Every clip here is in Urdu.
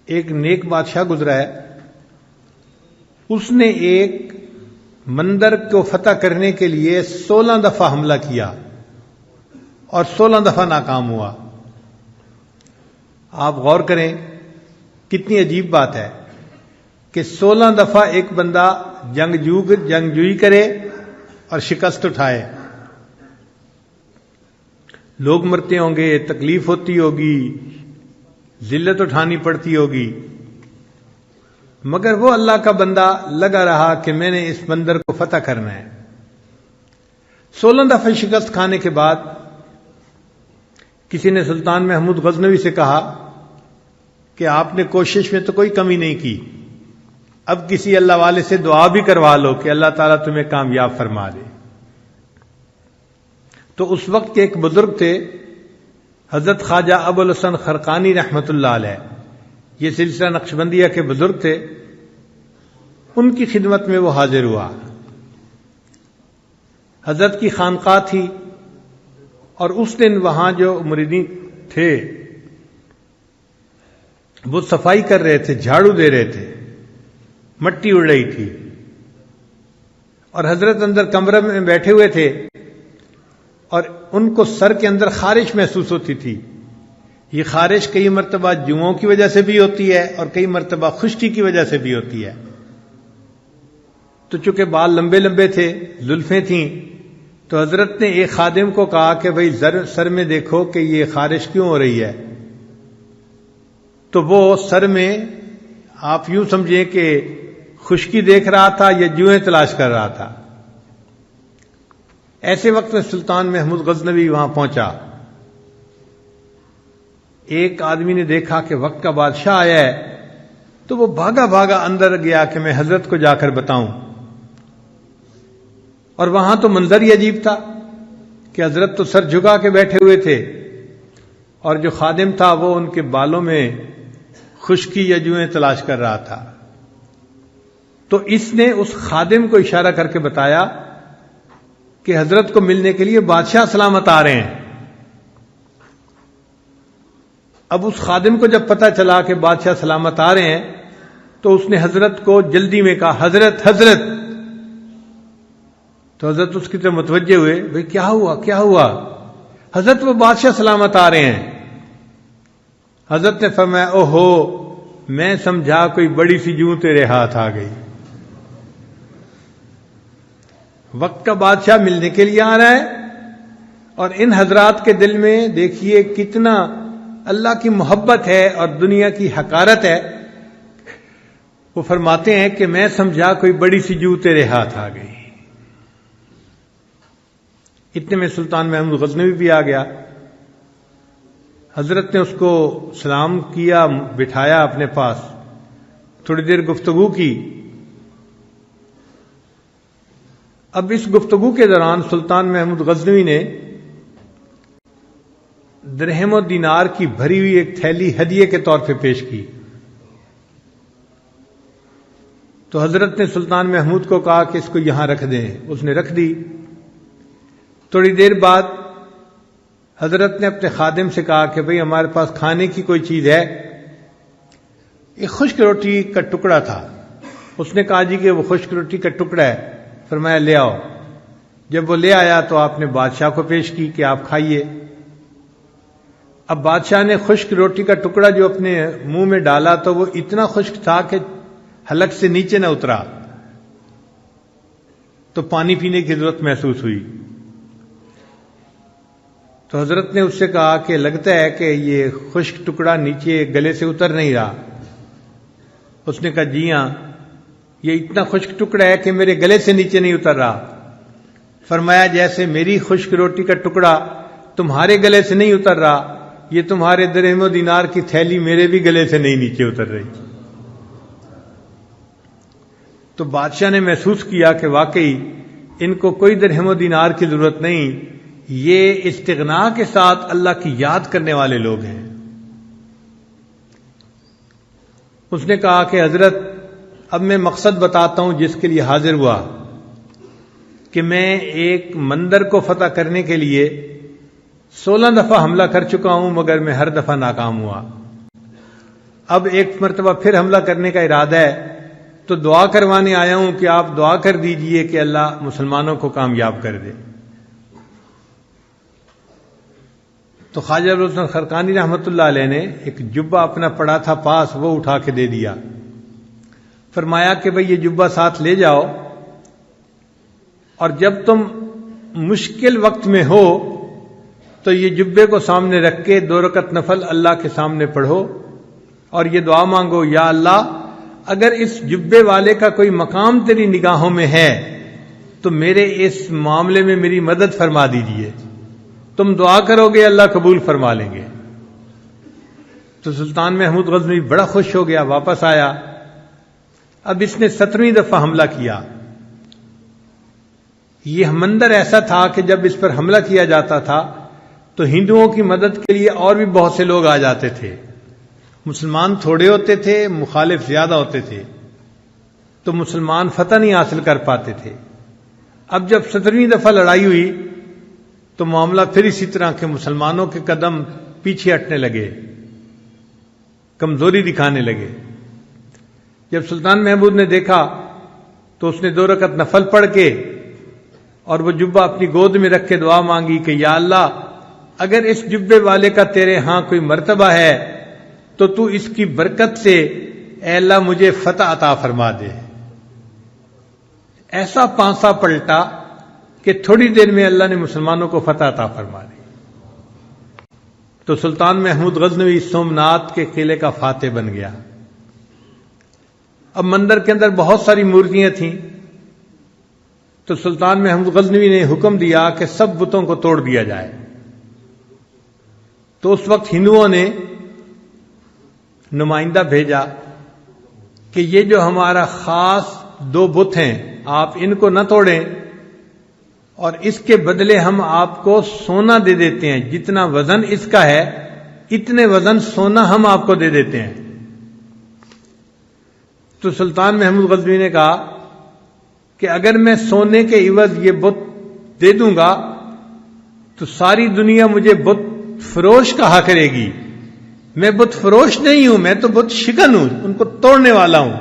ایک نیک بادشاہ گزرا ہے، اس نے ایک مندر کو فتح کرنے کے لیے 16 دفعہ حملہ کیا اور 16 دفعہ ناکام ہوا۔ آپ غور کریں کتنی عجیب بات ہے کہ 16 دفعہ ایک بندہ جنگجوئی کرے اور شکست اٹھائے۔ لوگ مرتے ہوں گے، تکلیف ہوتی ہوگی، ذلت اٹھانی پڑتی ہوگی، مگر وہ اللہ کا بندہ لگا رہا کہ میں نے اس بندر کو فتح کرنا ہے۔ 16 دفعہ شکست کھانے کے بعد کسی نے سلطان محمود غزنوی سے کہا کہ آپ نے کوشش میں تو کوئی کمی نہیں کی، اب کسی اللہ والے سے دعا بھی کروا لو کہ اللہ تعالیٰ تمہیں کامیاب فرما دے۔ تو اس وقت کے ایک بزرگ تھے حضرت خواجہ ابوالحسن خرقانی رحمۃ اللہ علیہ، یہ سلسلہ نقشبندیہ کے بزرگ تھے، ان کی خدمت میں وہ حاضر ہوا۔ حضرت کی خانقاہ تھی اور اس دن وہاں جو مریدین تھے وہ صفائی کر رہے تھے، جھاڑو دے رہے تھے، مٹی اڑ رہی تھی، اور حضرت اندر کمرے میں بیٹھے ہوئے تھے اور ان کو سر کے اندر خارش محسوس ہوتی تھی۔ یہ خارش کئی مرتبہ جوؤں کی وجہ سے بھی ہوتی ہے اور کئی مرتبہ خشکی کی وجہ سے بھی ہوتی ہے۔ تو چونکہ بال لمبے لمبے تھے، زلفیں تھیں، تو حضرت نے ایک خادم کو کہا کہ بھئی سر میں دیکھو کہ یہ خارش کیوں ہو رہی ہے۔ تو وہ سر میں آپ یوں سمجھیں کہ خشکی دیکھ رہا تھا یا جوئیں تلاش کر رہا تھا۔ ایسے وقت میں سلطان محمود غزنوی وہاں پہنچا۔ ایک آدمی نے دیکھا کہ وقت کا بادشاہ آیا ہے، تو وہ بھاگا بھاگا اندر گیا کہ میں حضرت کو جا کر بتاؤں۔ اور وہاں تو منظر ہی عجیب تھا کہ حضرت تو سر جھکا کے بیٹھے ہوئے تھے اور جو خادم تھا وہ ان کے بالوں میں خشکی یا جوئیں تلاش کر رہا تھا۔ تو اس نے اس خادم کو اشارہ کر کے بتایا کہ حضرت کو ملنے کے لیے بادشاہ سلامت آ رہے ہیں۔ اب اس خادم کو جب پتہ چلا کہ بادشاہ سلامت آ رہے ہیں تو اس نے حضرت کو جلدی میں کہا حضرت حضرت۔ تو حضرت اس کی طرف متوجہ ہوئے، بھئی کیا ہوا کیا ہوا؟ حضرت وہ بادشاہ سلامت آ رہے ہیں۔ حضرت نے فرمایا اوہو، میں سمجھا کوئی بڑی سی جوں تیرے ہاتھ آ گئی۔ وقت کا بادشاہ ملنے کے لیے آ رہا ہے اور ان حضرات کے دل میں دیکھیے کتنا اللہ کی محبت ہے اور دنیا کی حقارت ہے۔ وہ فرماتے ہیں کہ میں سمجھا کوئی بڑی سی جو تیرے ہاتھ آ گئی۔ اتنے میں سلطان محمود غزنوی بھی آ گیا۔ حضرت نے اس کو سلام کیا، بٹھایا اپنے پاس، تھوڑی دیر گفتگو کی۔ اب اس گفتگو کے دوران سلطان محمود غزنوی نے درہم و دینار کی بھری ہوئی ایک تھیلی ہدیے کے طور پہ پیش کی۔ تو حضرت نے سلطان محمود کو کہا کہ اس کو یہاں رکھ دیں۔ اس نے رکھ دی۔ تھوڑی دیر بعد حضرت نے اپنے خادم سے کہا کہ بھئی ہمارے پاس کھانے کی کوئی چیز ہے؟ ایک خشک روٹی کا ٹکڑا تھا۔ اس نے کہا جی کہ وہ خشک روٹی کا ٹکڑا ہے۔ فرمایا لے آؤ۔ جب وہ لے آیا تو آپ نے بادشاہ کو پیش کی کہ آپ کھائیے۔ اب بادشاہ نے خشک روٹی کا ٹکڑا جو اپنے منہ میں ڈالا تو وہ اتنا خشک تھا کہ حلق سے نیچے نہ اترا، تو پانی پینے کی ضرورت محسوس ہوئی۔ تو حضرت نے اس سے کہا کہ لگتا ہے کہ یہ خشک ٹکڑا نیچے گلے سے اتر نہیں رہا۔ اس نے کہا جی ہاں، یہ اتنا خشک ٹکڑا ہے کہ میرے گلے سے نیچے نہیں اتر رہا۔ فرمایا جیسے میری خشک روٹی کا ٹکڑا تمہارے گلے سے نہیں اتر رہا، یہ تمہارے درہم و دینار کی تھیلی میرے بھی گلے سے نہیں نیچے اتر رہی۔ تو بادشاہ نے محسوس کیا کہ واقعی ان کو کوئی درہم و دینار کی ضرورت نہیں، یہ استغنا کے ساتھ اللہ کی یاد کرنے والے لوگ ہیں۔ اس نے کہا کہ حضرت اب میں مقصد بتاتا ہوں جس کے لیے حاضر ہوا، کہ میں ایک مندر کو فتح کرنے کے لیے 16 دفعہ حملہ کر چکا ہوں مگر میں ہر دفعہ ناکام ہوا۔ اب ایک مرتبہ پھر حملہ کرنے کا ارادہ ہے، تو دعا کروانے آیا ہوں کہ آپ دعا کر دیجئے کہ اللہ مسلمانوں کو کامیاب کر دے۔ تو خواجہ ابوالحسن خرقانی رحمۃ اللہ علیہ نے ایک جبہ اپنا پڑا تھا پاس، وہ اٹھا کے دے دیا، فرمایا کہ بھئی یہ جبہ ساتھ لے جاؤ، اور جب تم مشکل وقت میں ہو تو یہ جبے کو سامنے رکھ کے 2 رکعت نفل اللہ کے سامنے پڑھو اور یہ دعا مانگو، یا اللہ اگر اس جبے والے کا کوئی مقام تیری نگاہوں میں ہے تو میرے اس معاملے میں میری مدد فرما دیجیے۔ تم دعا کرو گے اللہ قبول فرما لیں گے۔ تو سلطان محمود غزنوی بڑا خوش ہو گیا، واپس آیا۔ اب اس نے 17ویں دفعہ حملہ کیا۔ یہ مندر ایسا تھا کہ جب اس پر حملہ کیا جاتا تھا تو ہندوؤں کی مدد کے لیے اور بھی بہت سے لوگ آ جاتے تھے، مسلمان تھوڑے ہوتے تھے، مخالف زیادہ ہوتے تھے، تو مسلمان فتح نہیں حاصل کر پاتے تھے۔ اب جب 17ویں دفعہ لڑائی ہوئی تو معاملہ پھر اسی طرح کے مسلمانوں کے قدم پیچھے ہٹنے لگے، کمزوری دکھانے لگے۔ جب سلطان محمود نے دیکھا تو اس نے 2 رکعت نفل پڑھ کے اور وہ جبہ اپنی گود میں رکھ کے دعا مانگی کہ یا اللہ اگر اس جبے والے کا تیرے ہاں کوئی مرتبہ ہے تو تو اس کی برکت سے اے اللہ مجھے فتح عطا فرما دے۔ ایسا پانسا پلٹا کہ تھوڑی دیر میں اللہ نے مسلمانوں کو فتح عطا فرما دی۔ تو سلطان محمود غزنوی سومنات کے قلعے کا فاتح بن گیا۔ اب مندر کے اندر بہت ساری مورتیاں تھیں، تو سلطان محمود غزنوی نے حکم دیا کہ سب بتوں کو توڑ دیا جائے۔ تو اس وقت ہندوؤں نے نمائندہ بھیجا کہ یہ جو ہمارا خاص 2 بت ہیں آپ ان کو نہ توڑیں، اور اس کے بدلے ہم آپ کو سونا دے دیتے ہیں، جتنا وزن اس کا ہے اتنے وزن سونا ہم آپ کو دے دیتے ہیں۔ تو سلطان محمود غزنوی نے کہا کہ اگر میں سونے کے عوض یہ بت دے دوں گا تو ساری دنیا مجھے بت فروش کہا کرے گی۔ میں بت فروش نہیں ہوں، میں تو بت شکن ہوں، ان کو توڑنے والا ہوں،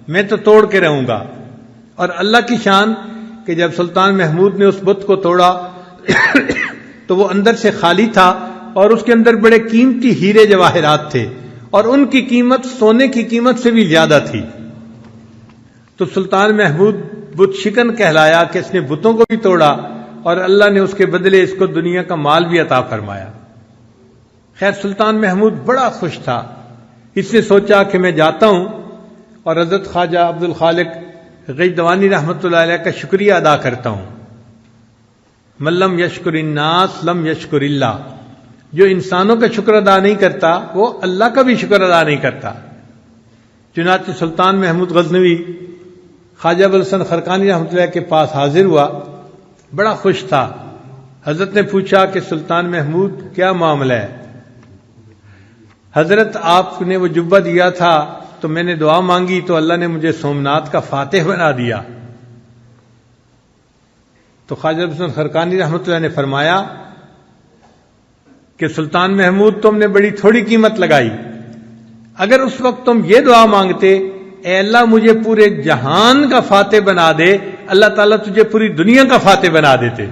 میں تو توڑ کے رہوں گا۔ اور اللہ کی شان کہ جب سلطان محمود نے اس بت کو توڑا تو وہ اندر سے خالی تھا اور اس کے اندر بڑے قیمتی ہیرے جواہرات تھے، اور ان کی قیمت سونے کی قیمت سے بھی زیادہ تھی۔ تو سلطان محمود بت شکن کہلایا کہ اس نے بتوں کو بھی توڑا اور اللہ نے اس کے بدلے اس کو دنیا کا مال بھی عطا فرمایا۔ خیر سلطان محمود بڑا خوش تھا، اس نے سوچا کہ میں جاتا ہوں اور حضرت خواجہ عبد الخالق غیدوانی رحمۃ اللہ علیہ کا شکریہ ادا کرتا ہوں۔ من لم یشکر الناس لم یشکر اللہ، جو انسانوں کا شکر ادا نہیں کرتا وہ اللہ کا بھی شکر ادا نہیں کرتا۔ چنانچہ سلطان محمود غزنوی خواجہ ابوالحسن خرقانی رحمۃ اللہ کے پاس حاضر ہوا، بڑا خوش تھا۔ حضرت نے پوچھا کہ سلطان محمود کیا معاملہ ہے؟ حضرت آپ نے وہ جبہ دیا تھا تو میں نے دعا مانگی تو اللہ نے مجھے سومنات کا فاتح بنا دیا۔ تو خواجہ ابوالحسن خرقانی رحمۃ اللہ نے فرمایا کہ سلطان محمود تم نے بڑی تھوڑی قیمت لگائی، اگر اس وقت تم یہ دعا مانگتے اے اللہ مجھے پورے جہان کا فاتح بنا دے، اللہ تعالیٰ تجھے پوری دنیا کا فاتح بنا دیتے۔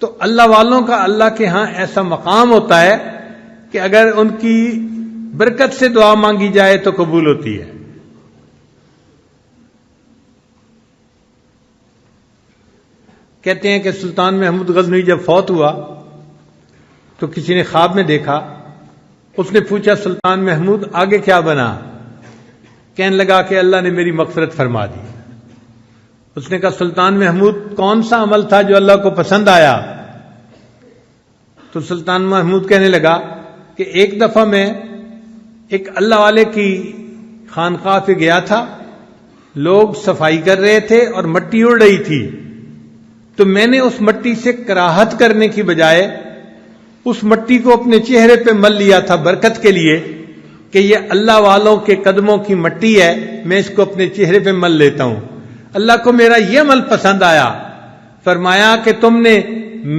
تو اللہ والوں کا اللہ کے ہاں ایسا مقام ہوتا ہے کہ اگر ان کی برکت سے دعا مانگی جائے تو قبول ہوتی ہے۔ کہتے ہیں کہ سلطان محمود غزنوی جب فوت ہوا تو کسی نے خواب میں دیکھا، اس نے پوچھا سلطان محمود آگے کیا بنا؟ کہنے لگا کہ اللہ نے میری مغفرت فرما دی۔ اس نے کہا سلطان محمود کون سا عمل تھا جو اللہ کو پسند آیا؟ تو سلطان محمود کہنے لگا کہ ایک دفعہ میں ایک اللہ والے کی خانقاہ پہ گیا تھا، لوگ صفائی کر رہے تھے اور مٹی اڑ رہی تھی، تو میں نے اس مٹی سے کراہت کرنے کی بجائے اس مٹی کو اپنے چہرے پہ مل لیا تھا برکت کے لیے کہ یہ اللہ والوں کے قدموں کی مٹی ہے، میں اس کو اپنے چہرے پہ مل لیتا ہوں۔ اللہ کو میرا یہ عمل پسند آیا، فرمایا کہ تم نے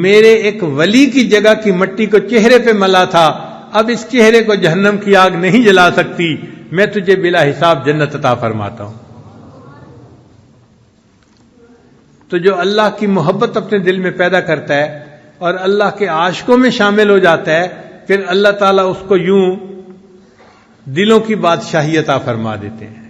میرے ایک ولی کی جگہ کی مٹی کو چہرے پہ ملا تھا، اب اس چہرے کو جہنم کی آگ نہیں جلا سکتی، میں تجھے بلا حساب جنت عطا فرماتا ہوں۔ تو جو اللہ کی محبت اپنے دل میں پیدا کرتا ہے اور اللہ کے عاشقوں میں شامل ہو جاتا ہے، پھر اللہ تعالیٰ اس کو یوں دلوں کی بادشاہی عطا فرما دیتے ہیں۔